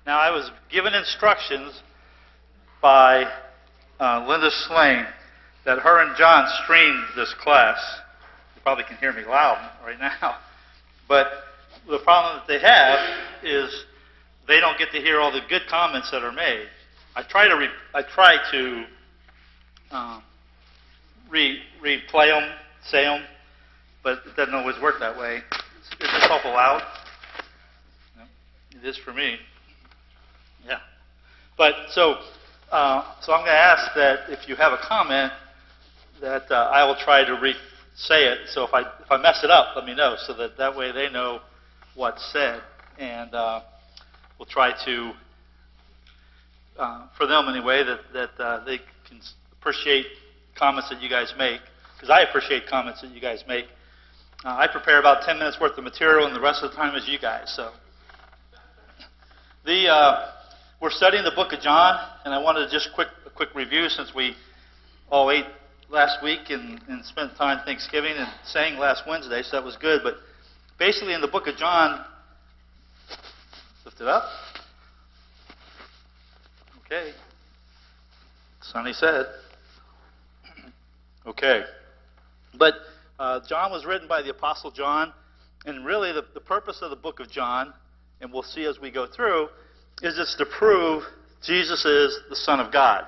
Now, I was given instructions by Linda Slane that her and John streamed this class. You probably can hear me loud right now. But the problem that they have is they don't get to hear all the good comments that are made. I try to replay them, say them, but it doesn't always work that way. Is this awful loud? No, it is for me. Yeah. But so I'm going to ask that if you have a comment, that I will try to say it. So if I mess it up, let me know, so that way they know what's said, and we'll try to, for them anyway, that they can appreciate comments that you guys make, because I appreciate comments that you guys make. I prepare about 10 minutes worth of material, and the rest of the time is you guys. So we're studying the book of John, and I wanted to just a quick review, since we all ate last week and spent time Thanksgiving and sang last Wednesday, so that was good. But basically in the book of John, lift it up. Okay. Sonny said. Okay. But John was written by the Apostle John, and really the purpose of the book of John, and we'll see as we go through, is just to prove Jesus is the Son of God.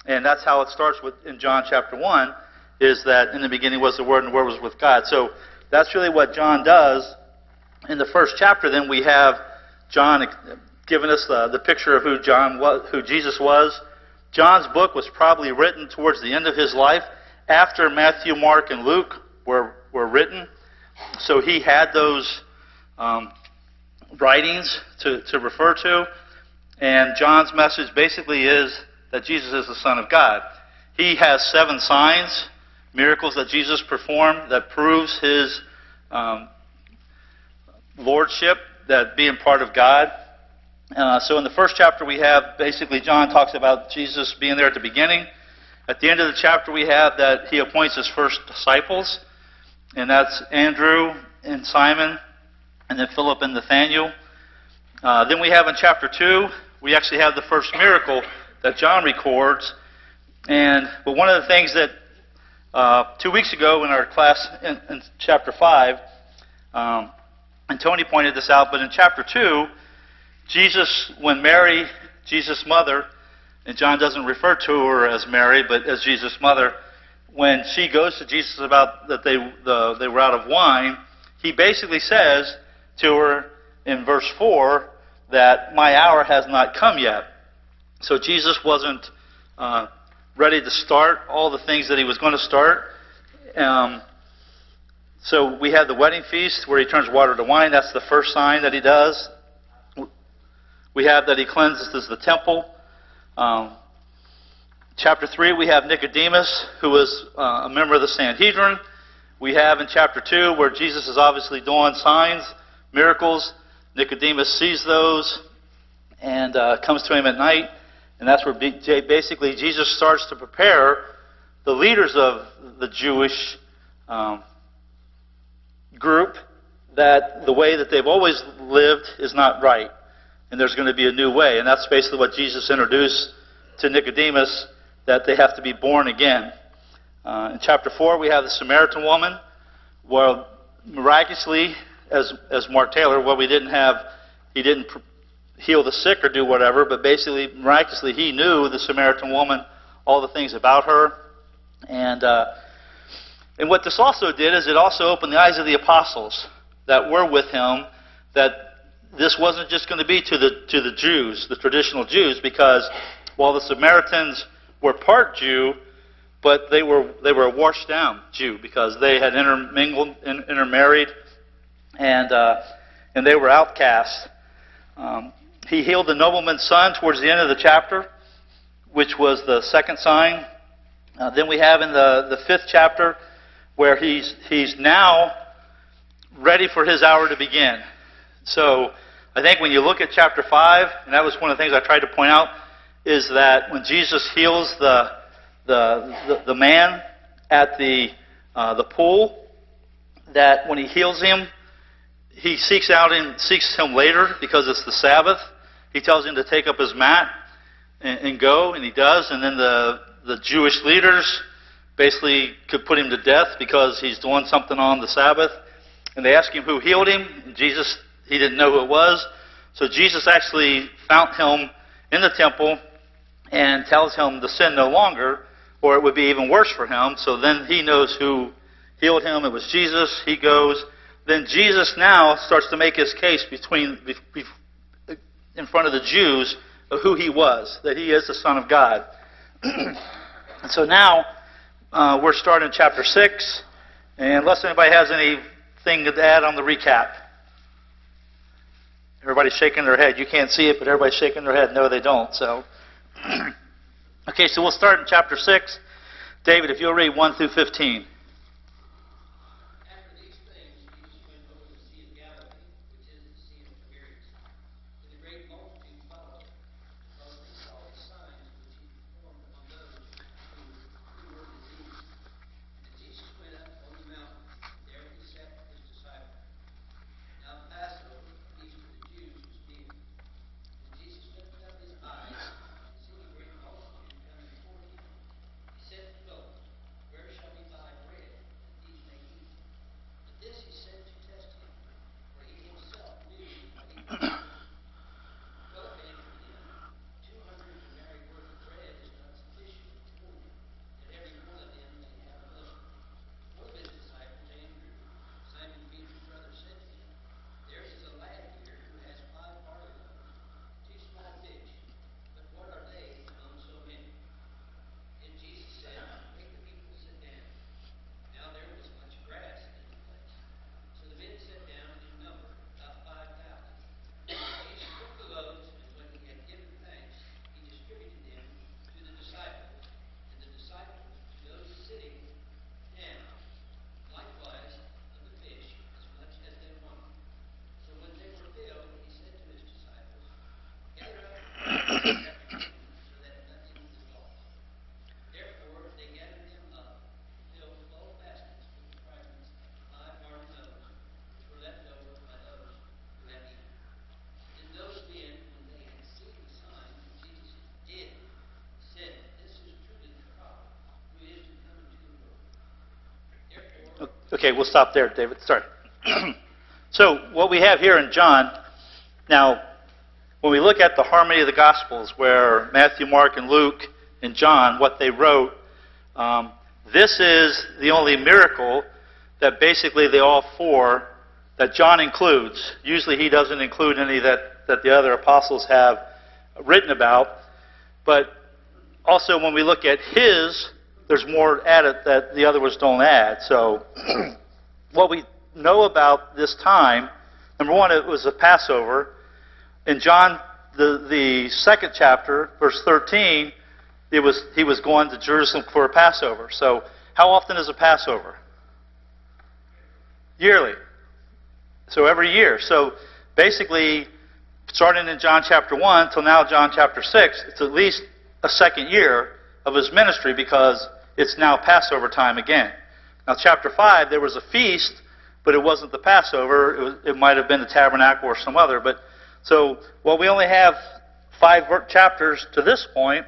And that's how it starts in John chapter 1, is that in the beginning was the Word, and the Word was with God. So that's really what John does. In the first chapter, then, we have John giving us the picture of who Jesus was. John's book was probably written towards the end of his life, after Matthew, Mark, and Luke were written. So he had those writings to refer to. And John's message basically is that Jesus is the Son of God. He has 7 signs, miracles that Jesus performed, that proves his lordship, that being part of God. So in the first chapter we have, basically John talks about Jesus being there at the beginning. At the end of the chapter we have that he appoints his first disciples, and that's Andrew and Simon, and then Philip and Nathaniel. Then we have in chapter 2, we actually have the first miracle that John records. But one of the things that 2 weeks ago in our class in chapter 5, and Tony pointed this out, but in chapter 2, Jesus, when Mary, Jesus' mother, and John doesn't refer to her as Mary, but as Jesus' mother, when she goes to Jesus about that they were out of wine, he basically says to her in verse 4 that my hour has not come yet. So Jesus wasn't ready to start all the things that he was going to start. So we have the wedding feast where he turns water to wine. That's the first sign that he does. We have that he cleanses the temple. Chapter 3, we have Nicodemus, who was a member of the Sanhedrin. We have in chapter 2 where Jesus is obviously doing signs, miracles. Nicodemus sees those and comes to him at night. And that's where basically Jesus starts to prepare the leaders of the Jewish group that the way that they've always lived is not right. And there's going to be a new way. And that's basically what Jesus introduced to Nicodemus, that they have to be born again. In chapter 4, we have the Samaritan woman. Well, miraculously, as Mark Taylor, he didn't heal the sick or do whatever, but basically, miraculously, he knew the Samaritan woman, all the things about her. And what this also did is it also opened the eyes of the apostles that were with him, that this wasn't just going to be to the Jews, the traditional Jews, because while the Samaritans were part Jew, but they were a washed down Jew because they had intermarried, and they were outcast. He healed the nobleman's son towards the end of the chapter, which was the second sign. Then we have in the 5th chapter where he's now ready for his hour to begin. So I think when you look at chapter 5, and that was one of the things I tried to point out, is that when Jesus heals the man at the pool, that when he heals him, he seeks him later because it's the Sabbath, He tells him to take up his mat and go, and he does. And then the Jewish leaders basically could put him to death because he's doing something on the Sabbath. And they ask him who healed him. And Jesus, he didn't know who it was. So Jesus actually found him in the temple and tells him to sin no longer, or it would be even worse for him. So then he knows who healed him. It was Jesus. He goes. Then Jesus now starts to make his case in front of the Jews of who he was, that he is the Son of God. And so now we're starting chapter 6. And unless anybody has anything to add on the recap. Everybody's shaking their head. You can't see it, but everybody's shaking their head. No, they don't. So, okay, so we'll start in chapter 6. David, if you'll read 1 through 15. Okay, we'll stop there, David. Sorry. So what we have here in John, now, when we look at the harmony of the Gospels, where Matthew, Mark, and Luke, and John, what they wrote, this is the only miracle that basically they all four, that John includes. Usually he doesn't include any that the other apostles have written about. But also when we look at his, there's more added that the other ones don't add. So what we know about this time, number one, it was a Passover. In John, the second chapter, verse 13, he was going to Jerusalem for a Passover. So how often is a Passover? Yearly. So every year. So basically, starting in John chapter 1 till now John chapter 6, it's at least a second year of his ministry because it's now Passover time again. Now chapter 5, there was a feast, but it wasn't the Passover. It might have been the tabernacle or some other. But so while we only have 5 chapters to this point,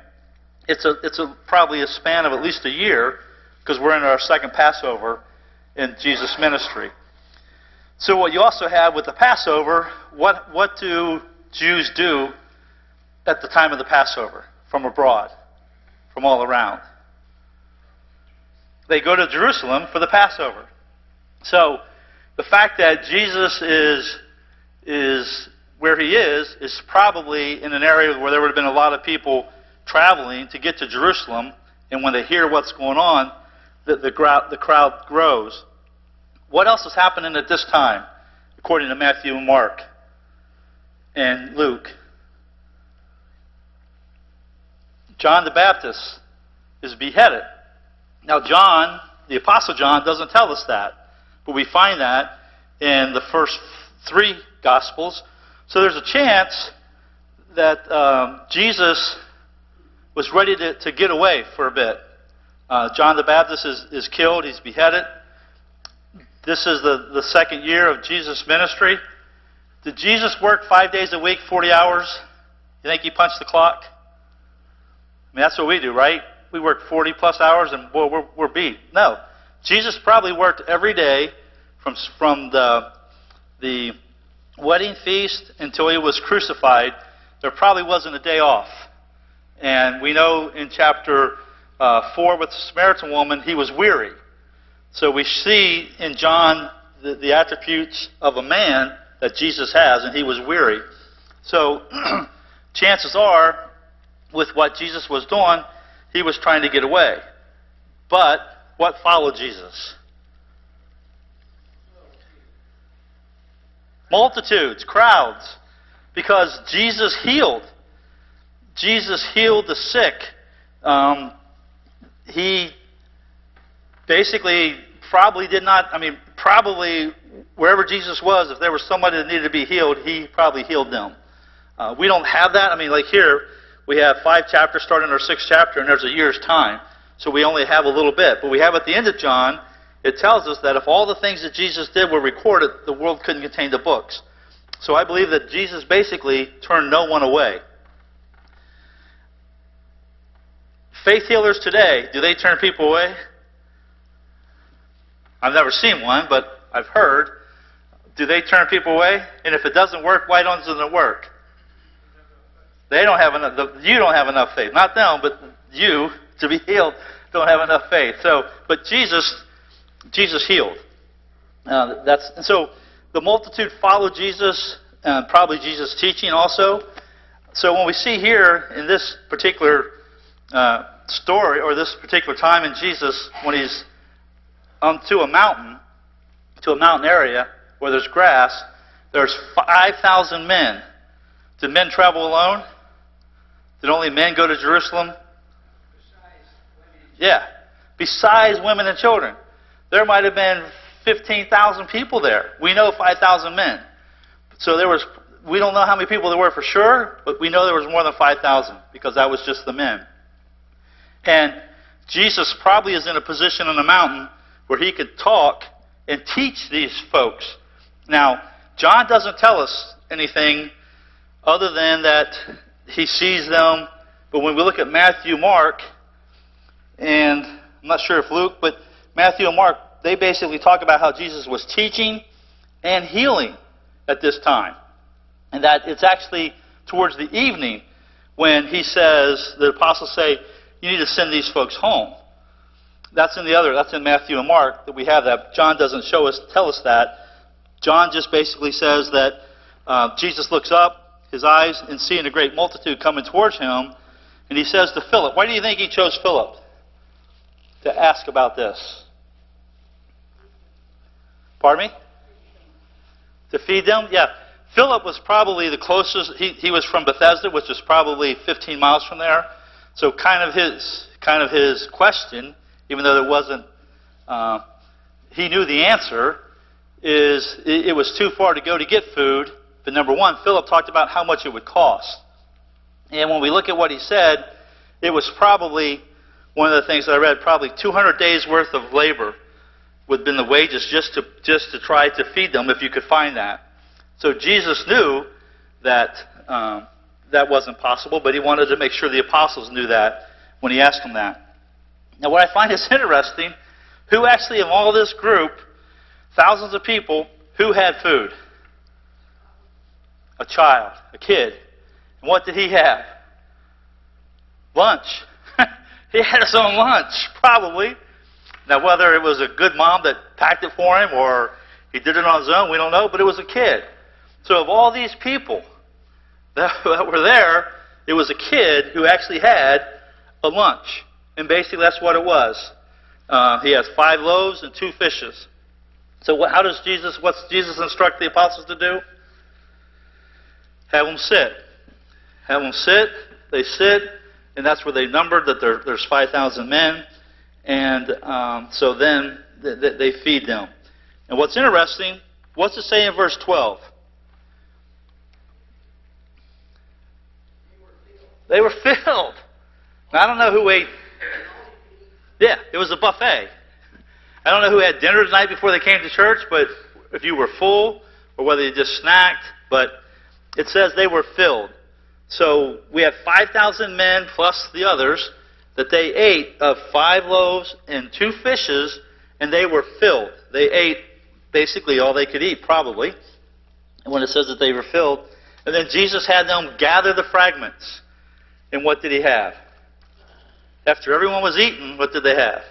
it's probably a span of at least a year because we're in our second Passover in Jesus' ministry. So what you also have with the Passover, what do Jews do at the time of the Passover from abroad, from all around? They go to Jerusalem for the Passover. So the fact that Jesus is where he is probably in an area where there would have been a lot of people traveling to get to Jerusalem, and when they hear what's going on, the crowd grows. What else is happening at this time, according to Matthew and Mark and Luke? John the Baptist is beheaded. Now John, the Apostle John, doesn't tell us that, but we find that in the first 3 Gospels. So there's a chance that Jesus was ready to get away for a bit. John the Baptist is killed, he's beheaded. This is the second year of Jesus' ministry. Did Jesus work 5 days a week, 40 hours? You think he punched the clock? I mean, that's what we do, right? We work 40-plus hours and, boy, we're beat. No. Jesus probably worked every day from the wedding feast until he was crucified. There probably wasn't a day off. And we know in chapter 4 with the Samaritan woman, he was weary. So we see in John the attributes of a man that Jesus has, and he was weary. So chances are, with what Jesus was doing, he was trying to get away. But what followed Jesus? Multitudes, crowds, because Jesus healed. Jesus healed the sick. He basically probably wherever Jesus was, if there was somebody that needed to be healed, he probably healed them. We don't have that. I mean, like here, we have 5 chapters starting our 6th chapter, and there's a year's time. So we only have a little bit. But we have at the end of John, it tells us that if all the things that Jesus did were recorded, the world couldn't contain the books. So I believe that Jesus basically turned no one away. Faith healers today, do they turn people away? I've never seen one, but I've heard. Do they turn people away? And if it doesn't work, why doesn't it work? They don't have enough. You don't have enough faith. Not them, but you, to be healed, don't have enough faith. But Jesus healed. So the multitude followed Jesus, probably Jesus' teaching also. So when we see here in this particular story, or this particular time in Jesus, when he's to a mountain area where there's grass, there's 5,000 men. Did men travel alone? Did only men go to Jerusalem? Yeah. Besides women and children. There might have been 15,000 people there. We know 5,000 men. So we don't know how many people there were for sure, but we know there was more than 5,000 because that was just the men. And Jesus probably is in a position on the mountain where he could talk and teach these folks. Now, John doesn't tell us anything other than that he sees them. But when we look at Matthew, Mark, and I'm not sure if Luke, but Matthew and Mark, they basically talk about how Jesus was teaching and healing at this time. And that it's actually towards the evening when he says, the apostles say, you need to send these folks home. That's in Matthew and Mark that we have that. John doesn't tell us that. John just basically says that Jesus looks up, his eyes, and seeing a great multitude coming towards him, and he says to Philip, why do you think he chose Philip to ask about this? Pardon me? To feed them? Yeah. Philip was probably the closest. He was from Bethesda, which is probably 15 miles from there. So kind of his question, even though there wasn't, he knew the answer, is it was too far to go to get food. But number one, Philip talked about how much it would cost. And when we look at what he said, it was probably, one of the things that I read, probably 200 days worth of labor would have been the wages just to try to feed them if you could find that. So Jesus knew that that wasn't possible, but he wanted to make sure the apostles knew that when he asked them that. Now what I find is interesting, who actually of all this group, thousands of people, who had food? A child, a kid. And what did he have? Lunch. He had his own lunch, probably. Now whether it was a good mom that packed it for him or he did it on his own, we don't know, but it was a kid. So of all these people that were there, it was a kid who actually had a lunch. And basically that's what it was. He has 5 loaves and 2 fishes. So what's Jesus instruct the apostles to do? Have them sit. Have them sit. They sit, and that's where they numbered that there's 5,000 men. And so then they feed them. And what's interesting, what's it say in verse 12? They were filled. Now, I don't know who ate. Yeah, it was a buffet. I don't know who had dinner the night before they came to church, but if you were full or whether you just snacked, but it says they were filled. So we had 5,000 men plus the others that they ate of 5 loaves and 2 fishes, and they were filled. They ate basically all they could eat, probably, when it says that they were filled. And then Jesus had them gather the fragments. And what did he have? After everyone was eaten, what did they have?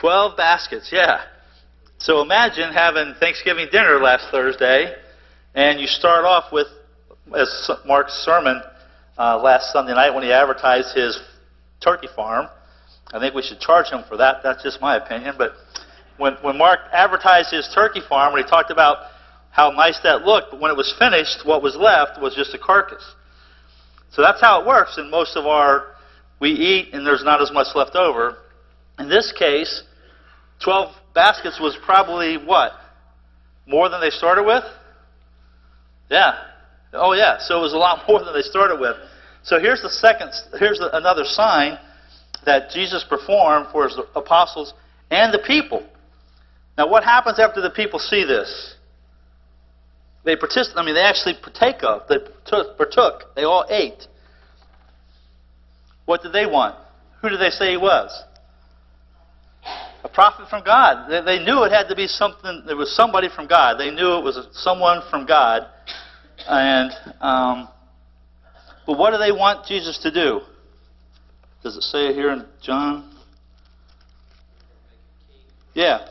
12 baskets, yeah. So imagine having Thanksgiving dinner last Thursday, and you start off with, as Mark's sermon last Sunday night when he advertised his turkey farm. I think we should charge him for that. That's just my opinion. But when Mark advertised his turkey farm, when he talked about how nice that looked, but when it was finished, what was left was just a carcass. So that's how it works in most of we eat and there's not as much left over. In this case, 12 baskets was probably what? More than they started with? Yeah. Oh yeah, so it was a lot more than they started with. So here's another sign that Jesus performed for his apostles and the people. Now what happens after the people see this? They actually partake of, they partook, they all ate. What did they want? Who did they say he was? A prophet from God. They knew it had to be something, there was somebody from God. They knew it was someone from God. And but what do they want Jesus to do? Does it say it here in John? Yeah.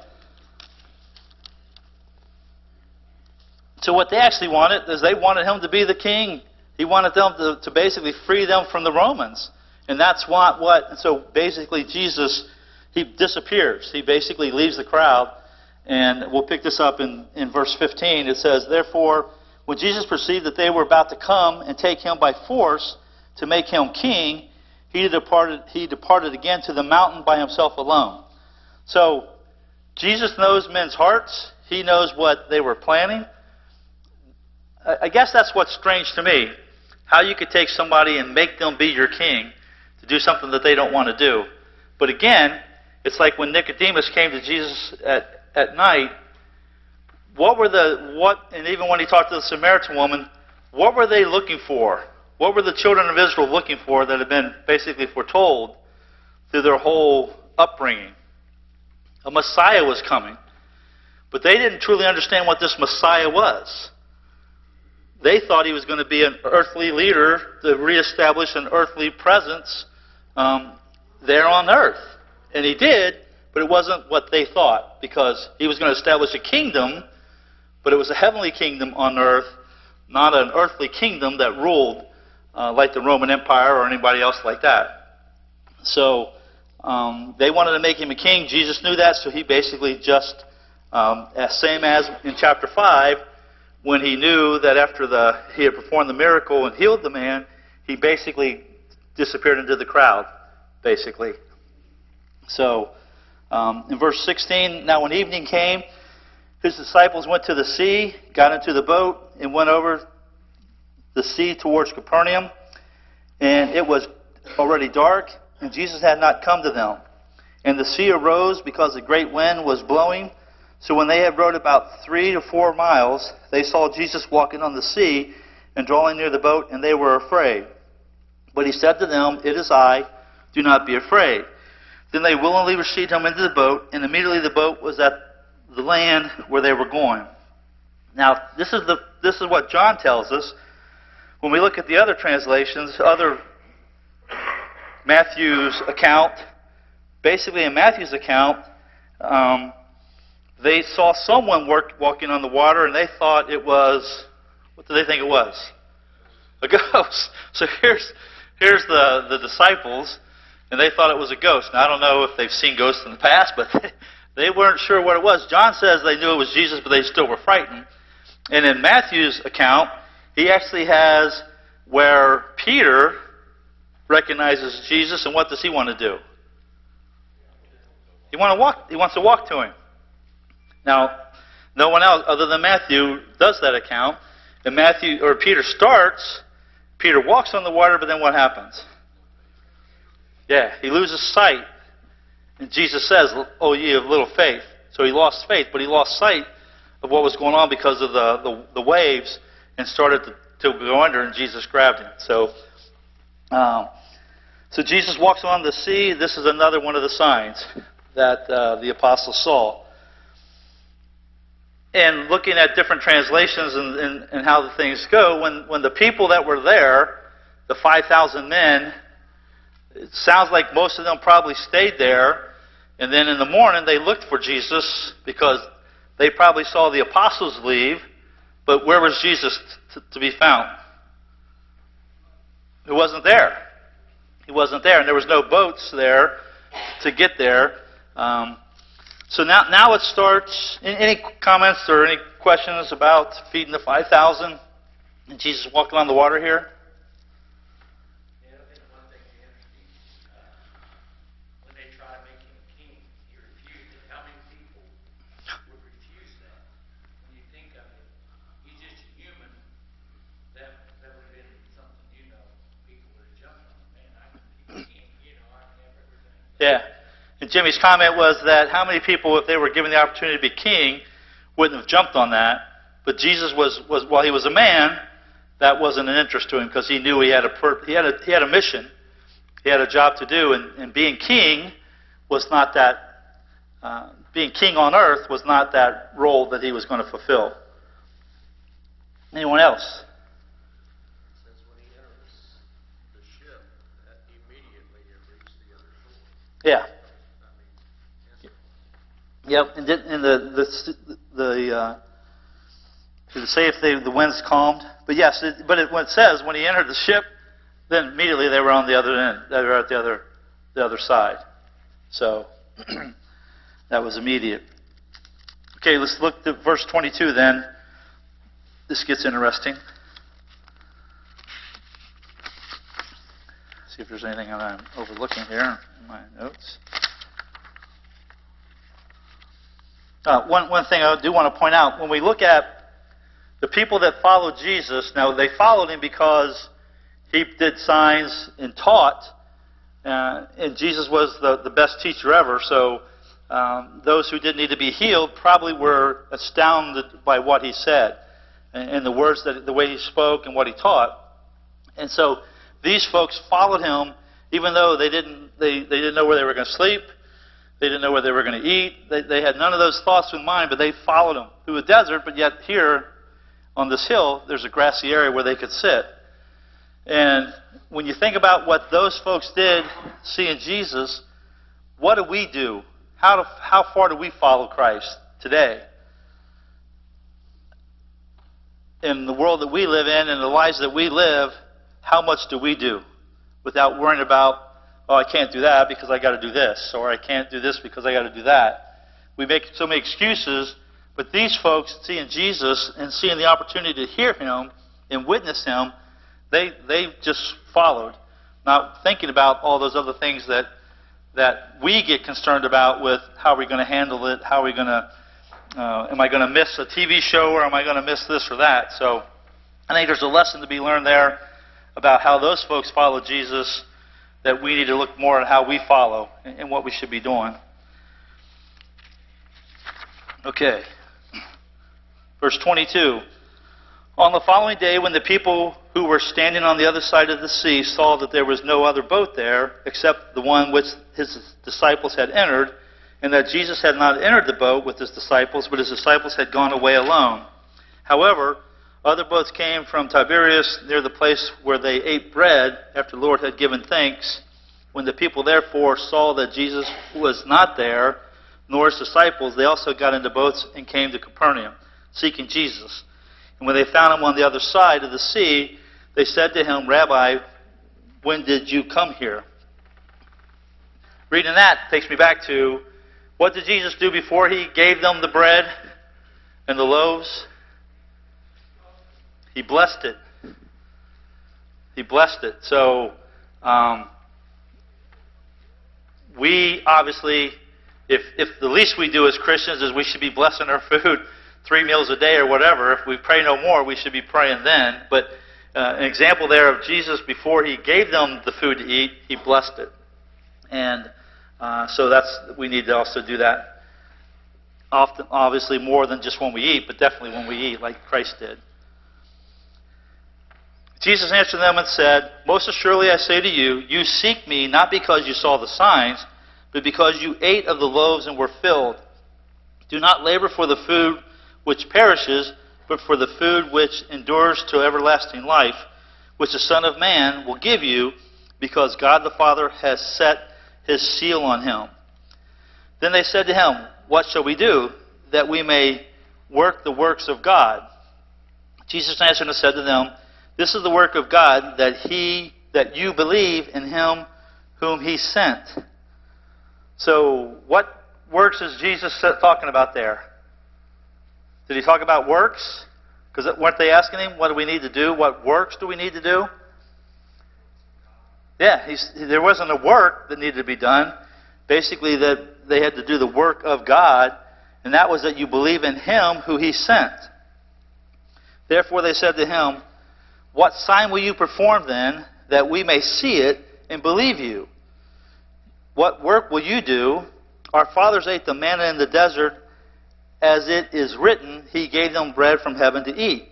So what they actually wanted is they wanted him to be the king. He wanted them to basically free them from the Romans. And that's and so basically Jesus, he disappears. He basically leaves the crowd. And we'll pick this up in verse 15. It says, "Therefore, when Jesus perceived that they were about to come and take him by force to make him king, he departed again to the mountain by himself alone." So Jesus knows men's hearts. He knows what they were planning. I guess that's what's strange to me. How you could take somebody and make them be your king to do something that they don't want to do. But again, it's like when Nicodemus came to Jesus at night. And even when he talked to the Samaritan woman, what were they looking for? What were the children of Israel looking for that had been basically foretold through their whole upbringing? A Messiah was coming. But they didn't truly understand what this Messiah was. They thought he was going to be an earthly leader to reestablish an earthly presence there on earth. And he did, but it wasn't what they thought, because he was going to establish a kingdom, but it was a heavenly kingdom on earth, not an earthly kingdom that ruled like the Roman Empire or anybody else like that. So they wanted to make him a king. Jesus knew that, so he basically just, same as in chapter 5, when he knew that after he had performed the miracle and healed the man, he basically disappeared into the crowd, basically. So in verse 16, "Now when evening came, his disciples went to the sea, got into the boat, and went over the sea towards Capernaum. And it was already dark, and Jesus had not come to them. And the sea arose because a great wind was blowing. So when they had rowed about 3 to 4 miles, they saw Jesus walking on the sea and drawing near the boat, and they were afraid. But he said to them, 'It is I, do not be afraid.' Then they willingly received him into the boat, and immediately the boat was at the land where they were going." Now, this is what John tells us. When we look at the other translations, Matthew's account, basically in Matthew's account, they saw someone walking on the water, and they thought it was, what did they think it was? A ghost. So here's the disciples, and they thought it was a ghost. Now, I don't know if they've seen ghosts in the past, but they weren't sure what it was. John says they knew it was Jesus, but they still were frightened. And in Matthew's account, he actually has where Peter recognizes Jesus, and what does he want to do? He wants to walk to him. Now, no one else other than Matthew does that account. And Peter starts, Peter walks on the water, but then what happens? Yeah, he loses sight. And Jesus says, "Oh, ye of little faith." So he lost faith, but he lost sight of what was going on because of the waves, and started to go under, and Jesus grabbed him. So Jesus walks on the sea. This is another one of the signs that the apostles saw. And looking at different translations and how the things go, when the people that were there, the 5,000 men, it sounds like most of them probably stayed there. And then in the morning they looked for Jesus because they probably saw the apostles leave. But where was Jesus to be found? He wasn't there. He wasn't there. And there was no boats there to get there. So now it starts. Any comments or any questions about feeding the 5,000 and Jesus walking on the water here? Yeah, I think one thing interesting, when they try to make him king, he refused it. How many people would refuse that? When you think of it, he's just a human. That would have been something, people would have jumped on. Man, I can be king, I can have everything. Yeah. And Jimmy's comment was that how many people, if they were given the opportunity to be king, wouldn't have jumped on that. But Jesus was while he was a man, that wasn't an interest to him because he knew he had a mission, he had a job to do, and being king was not that. Being king on earth was not that role that he was going to fulfill. Anyone else? Says when he enters the ship, that immediately it reached the other shore. Yeah. Yep, and did it say if the winds calmed? But yes, when it says when he entered the ship, then immediately they were on the other end. They were at the other side. So that was immediate. Okay, let's look at verse 22 then. This gets interesting. See if there's anything that I'm overlooking here in my notes. One thing I do want to point out, when we look at the people that followed Jesus, now they followed him because he did signs and taught, and Jesus was the best teacher ever, so those who didn't need to be healed probably were astounded by what he said, and the words, the way he spoke and what he taught. And so these folks followed him, even though they didn't know where they were going to sleep. They didn't know where they were going to eat. They had none of those thoughts in mind, but they followed him through a desert. But yet here on this hill, there's a grassy area where they could sit. And when you think about what those folks did seeing Jesus, what do we do? How far do we follow Christ today? In the world that we live in and the lives that we live, how much do we do without worrying about, oh, I can't do that because I got to do this, or I can't do this because I got to do that. We make so many excuses, but these folks seeing Jesus and seeing the opportunity to hear him and witness him, they just followed, not thinking about all those other things that we get concerned about with how are we going to handle it, how are we going to, am I going to miss a TV show or am I going to miss this or that? So I think there's a lesson to be learned there about how those folks followed Jesus, that we need to look more at how we follow and what we should be doing. Okay. Verse 22. On the following day, when the people who were standing on the other side of the sea saw that there was no other boat there except the one which his disciples had entered, and that Jesus had not entered the boat with his disciples, but his disciples had gone away alone. However, other boats came from Tiberias near the place where they ate bread after the Lord had given thanks. When the people therefore saw that Jesus was not there, nor his disciples, they also got into boats and came to Capernaum, seeking Jesus. And when they found him on the other side of the sea, they said to him, Rabbi, when did you come here? Reading that takes me back to, what did Jesus do before he gave them the bread and the loaves? He blessed it. He blessed it. So we obviously, if the least we do as Christians is we should be blessing our food 3 meals a day or whatever. If we pray no more, we should be praying then. But an example there of Jesus, before he gave them the food to eat, he blessed it. And so we need to also do that often, obviously more than just when we eat, but definitely when we eat, like Christ did. Jesus answered them and said, Most assuredly I say to you, you seek me not because you saw the signs, but because you ate of the loaves and were filled. Do not labor for the food which perishes, but for the food which endures to everlasting life, which the Son of Man will give you, because God the Father has set his seal on him. Then they said to him, What shall we do, that we may work the works of God? Jesus answered and said to them, This is the work of God, that you believe in him whom he sent. So, what works is Jesus talking about there? Did he talk about works? Because weren't they asking him, what do we need to do? What works do we need to do? Yeah, there wasn't a work that needed to be done. Basically, that they had to do the work of God, and that was that you believe in him who he sent. Therefore they said to him, What sign will you perform then, that we may see it and believe you? What work will you do? Our fathers ate the manna in the desert, as it is written, He gave them bread from heaven to eat.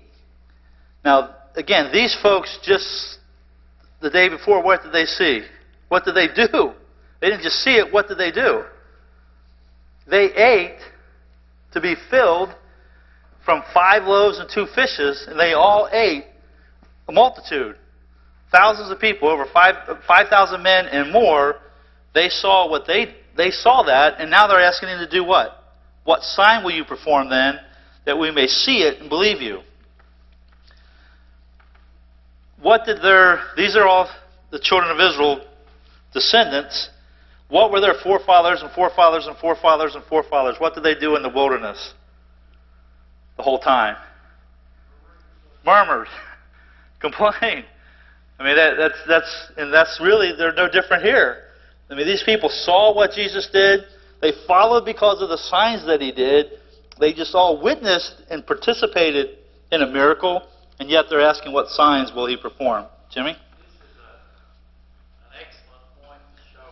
Now, again, these folks just, the day before, what did they see? What did they do? They didn't just see it, what did they do? They ate to be filled from 5 loaves and 2 fishes, and they all ate a multitude. Thousands of people, over 5,000 men and more, they saw what they saw that, and now they're asking him to do what? What sign will you perform then, that we may see it and believe you? These are all the children of Israel descendants. What were their forefathers and forefathers and forefathers and forefathers? What did they do in the wilderness the whole time? Murmured. Complained. I mean, that's really, they're no different here. I mean, these people saw what Jesus did. They followed because of the signs that he did. They just all witnessed and participated in a miracle, and yet they're asking what signs will he perform. Jimmy? This is an excellent point to show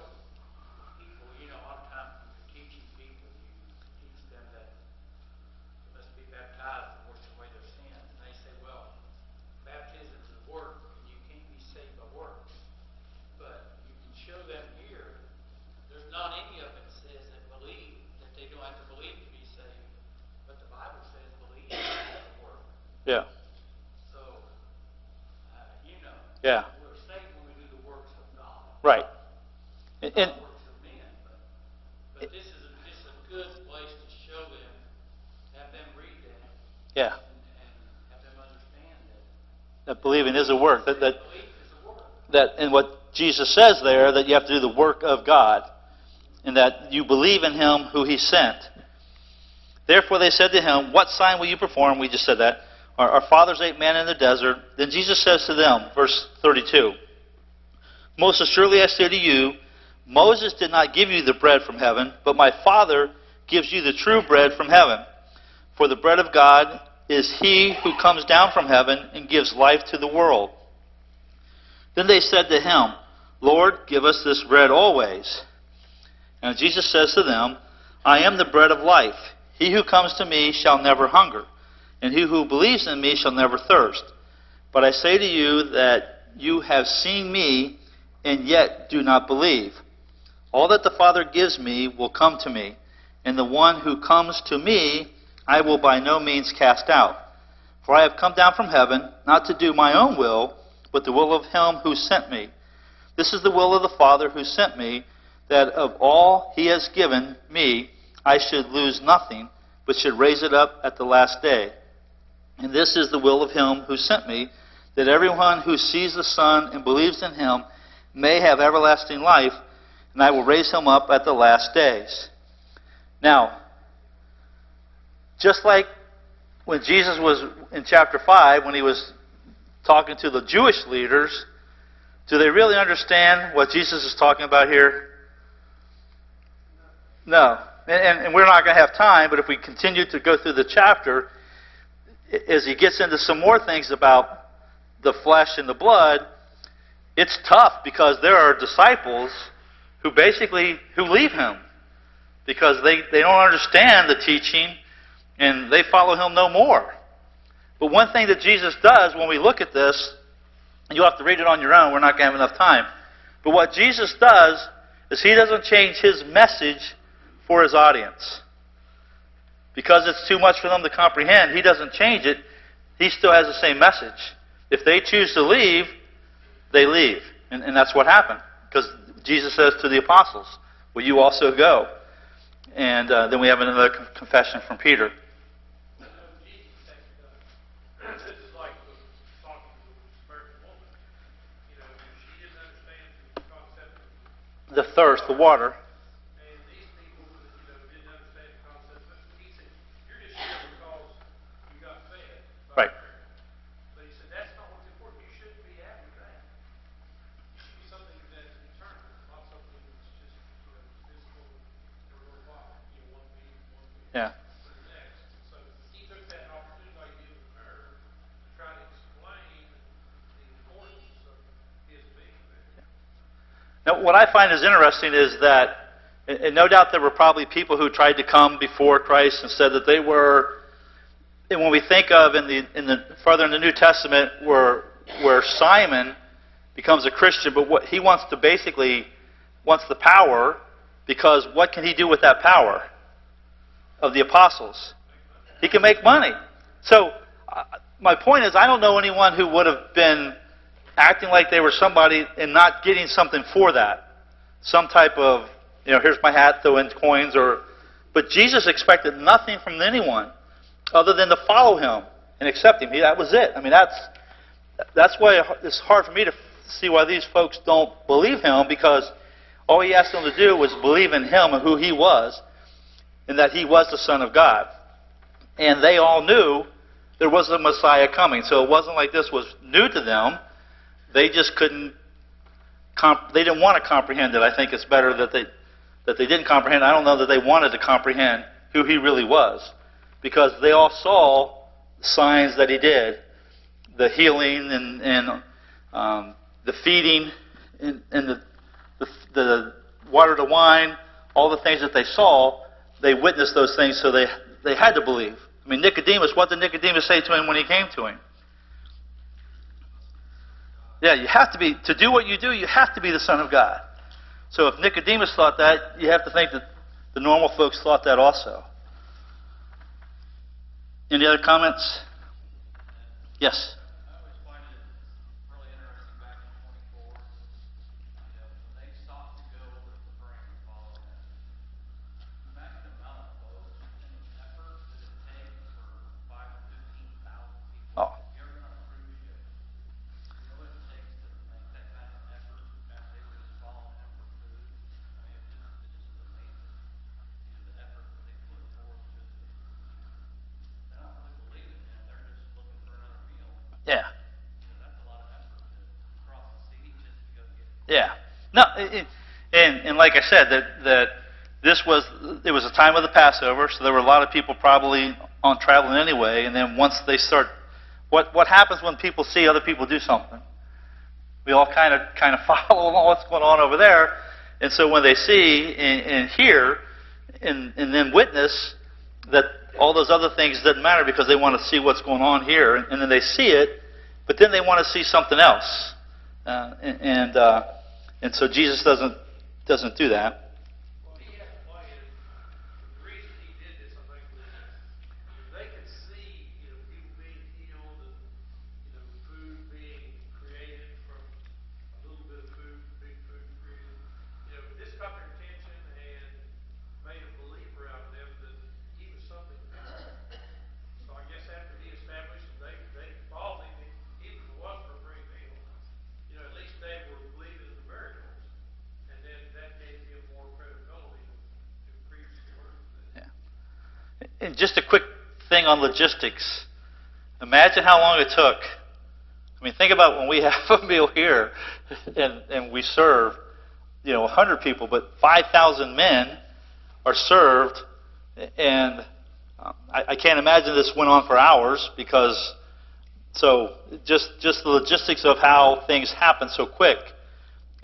people, a lot of times when you're teaching people, you teach them that they must be baptized to wash away their sins. And they say, well, baptism is a work, and you can't be saved by works. But you can show them here, there's not any of it says that believe, that they don't have to believe to be saved. But the Bible says believe is a work. Yeah. So, Yeah. we're saved when we do the works of God. Right. Not And works of men, but this is just a good place to show them, have them read that, yeah, and have them understand that believing is a work. that belief is a work. And what Jesus says there, that you have to do the work of God, and that you believe in him who he sent. Therefore they said to him, What sign will you perform? We just said that. Our fathers ate manna in the desert. Then Jesus says to them, verse 32, Most assuredly I say to you, Moses did not give you the bread from heaven, but my Father gives you the true bread from heaven. For the bread of God is he who comes down from heaven and gives life to the world. Then they said to him, Lord, give us this bread always. And Jesus says to them, I am the bread of life. He who comes to me shall never hunger, and he who believes in me shall never thirst. But I say to you that you have seen me, and yet do not believe. All that the Father gives me will come to me, and the one who comes to me I will by no means cast out. For I have come down from heaven, not to do my own will, but the will of him who sent me. This is the will of the Father who sent me, that of all he has given me I should lose nothing, but should raise it up at the last day. And this is the will of him who sent me, that everyone who sees the Son and believes in him may have everlasting life, and I will raise him up at the last days. Now, just like when Jesus was in chapter 5, when he was talking to the Jewish leaders, do they really understand what Jesus is talking about here? No. And we're not going to have time, but if we continue to go through the chapter, as he gets into some more things about the flesh and the blood, it's tough because there are disciples who leave him because they don't understand the teaching and they follow him no more. But one thing that Jesus does when we look at this You'll have to read it on your own. We're not going to have enough time. But what Jesus does is he doesn't change his message for his audience. Because it's too much for them to comprehend, he doesn't change it. He still has the same message. If they choose to leave, they leave. And that's what happened. Because Jesus says to the apostles, will you also go? And then we have another confession from Peter. This is like talking to a Samaritan woman. You know, she didn't understand the concept of The thirst, the water. and these people, didn't understand the concept. But he said, "You're just here because you got fed." Right. But he said, "That's not what's important. You shouldn't be after that. It should be something that's eternal, not something that's just physical for a little while. One week, Yeah. to the next." So he took that opportunity to give her to try to explain the importance of his being there. Now, what I find is interesting is that, and no doubt there were probably people who tried to come before Christ and said that they were, and when we think of further in the New Testament where Simon becomes a Christian, but what he wants to basically wants the power, because what can he do with that power of the apostles? He can make money. So my point is, I don't know anyone who would have been acting like they were somebody and not getting something for that. Some type of, here's my hat, throw in coins, but Jesus expected nothing from anyone other than to follow him and accept him. That was it. I mean, that's why it's hard for me to see why these folks don't believe him, because all he asked them to do was believe in him and who he was, and that he was the Son of God. And they all knew there was a Messiah coming. So it wasn't like this was new to them. They just couldn't. They didn't want to comprehend it. I think it's better that they didn't comprehend. I don't know that they wanted to comprehend who he really was, because they all saw the signs that he did, the healing and the feeding and the water to wine, all the things that they saw. They witnessed those things, so they had to believe. I mean, Nicodemus, what did Nicodemus say to him when he came to him? Yeah, you have to be, to do what you do, you have to be the Son of God. So if Nicodemus thought that, you have to think that the normal folks thought that also. Any other comments? Yes? I always find it really interesting back in 24, when they sought to go over to the brink and follow him. Imagine the amount of folks and the effort that it takes for 5,000 to 15,000 people. Oh. If you're on a cruise ship, you know what it takes to make that kind of effort after they were just following him for food. I mean, it's just amazing. The effort that they put forth just to, they don't really believe in him. They're just looking for another meal. Yeah. That's a lot of effort to cross the sea just to go get it. Yeah. No, and like I said, that it was a time of the Passover, so there were a lot of people probably on traveling anyway. And then once they start, what happens when people see other people do something? We all kind of follow along what's going on over there, and so when they see and hear and then witness that all those other things doesn't matter, because they want to see what's going on here, and then they see it, but then they want to see something else, and so Jesus doesn't do that. Well, he had to play it. The reason he did this, I think, was they could see, people being healed and, food being created from a little bit of food, big food created. This caught their attention and made a believer out of them that he was something else. So I guess after he established, they followed him, even if it wasn't for a great meal. At least they were believing in the miracles. And then that gave him more credibility to preach the word. Yeah. And just a quick thing on logistics. Imagine how long it took. I mean, think about when we have a meal here and we serve, 100 people, but 5,000 men are served, and I can't imagine this went on for hours, because just the logistics of how things happen so quick.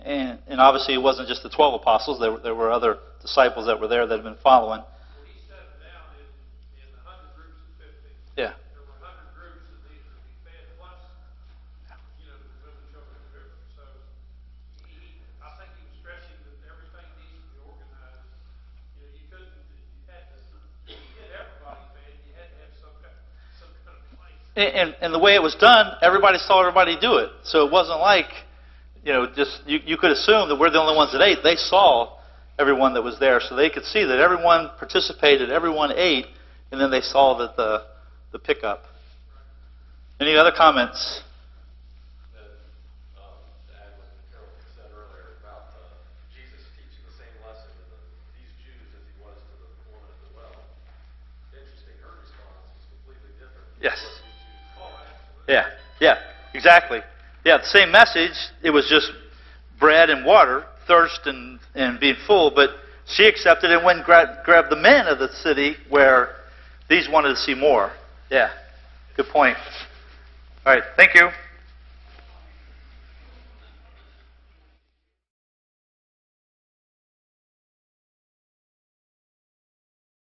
And obviously it wasn't just the 12 apostles. There were other disciples that were there that had been following. Well, he set it down in 100 groups of 50. Yeah. There were 100 groups that needed to be fed, plus, the women, children, And the way it was done, everybody saw everybody do it. So it wasn't like, just you could assume that we're the only ones that ate. They saw everyone that was there, so they could see that everyone participated, everyone ate, and then they saw that the pickup. Any other comments? To add what Carol said earlier about Jesus teaching the same lesson to these Jews as he was to the woman at the well. Interesting, her response was completely different. Yes. From what these Jews Yeah, exactly. Yeah, the same message. It was just bread and water, thirst and being full, but she accepted and went and grabbed the men of the city where these wanted to see more. Yeah, good point. All right, thank you.